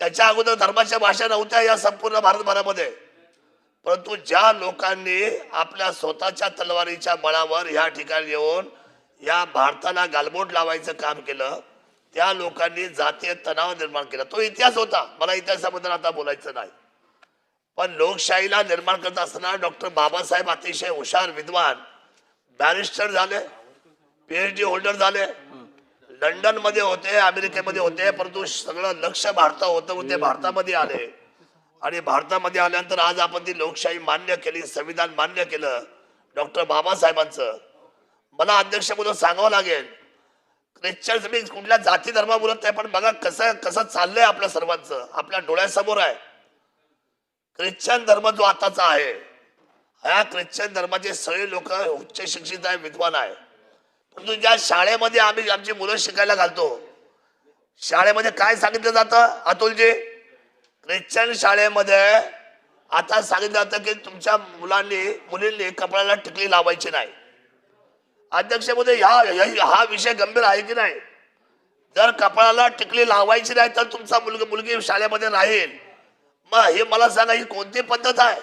त्याच्या अगोदर धर्माच्या भाषा नव्हत्या या संपूर्ण भारतभरामध्ये, परंतु ज्या लोकांनी आपल्या स्वतःच्या तलवारीच्या बळावर या ठिकाणी येऊन या भारताला गालबोट लावायचं काम केलं, त्या लोकांनी जातीय तणाव निर्माण केला. तो इतिहास होता, मला इतिहासाबद्दल आता बोलायचं नाही. पण लोकशाहीला निर्माण करत असताना डॉक्टर बाबासाहेब अतिशय हुशार, विद्वान, बॅरिस्टर झाले, PhD होल्डर झाले, लंडन मध्ये होते, अमेरिकेमध्ये होते, परंतु सगळं लक्ष भारतात होतं. ते भारतामध्ये आले आणि भारतामध्ये आल्यानंतर आज आपण ती लोकशाही मान्य केली, संविधान मान्य केलं डॉक्टर बाबासाहेबांचं. मला अध्यक्ष म्हणून सांगावं लागेल, ख्रिश्चन तुम्ही कुठल्या जाती धर्मा बोलत नाही, पण बघा कसं कसं चाललंय आपल्या सर्वांचं, आपल्या डोळ्यासमोर आहे. ख्रिश्चन धर्म जो आताचा आहे, ह्या ख्रिश्चन धर्माचे सगळे लोक उच्च शिक्षित आहे, विद्वान आहे. परंतु ज्या शाळेमध्ये आम्ही आमची मुलं शिकायला घालतो, शाळेमध्ये काय सांगितलं जातं अतुलजी? ख्रिश्चन शाळेमध्ये आता सांगितलं जातं की तुमच्या मुलींनी कपड्याला टिकली लावायची नाही. अध्यक्ष मध्ये हा विषय गंभीर आहे की नाही? जर कपड्याला टिकली लावायची नाही तर तुमचा मुलगी शाळेमध्ये राहील. मग हे मला सांगा, ही कोणती पद्धत आहे?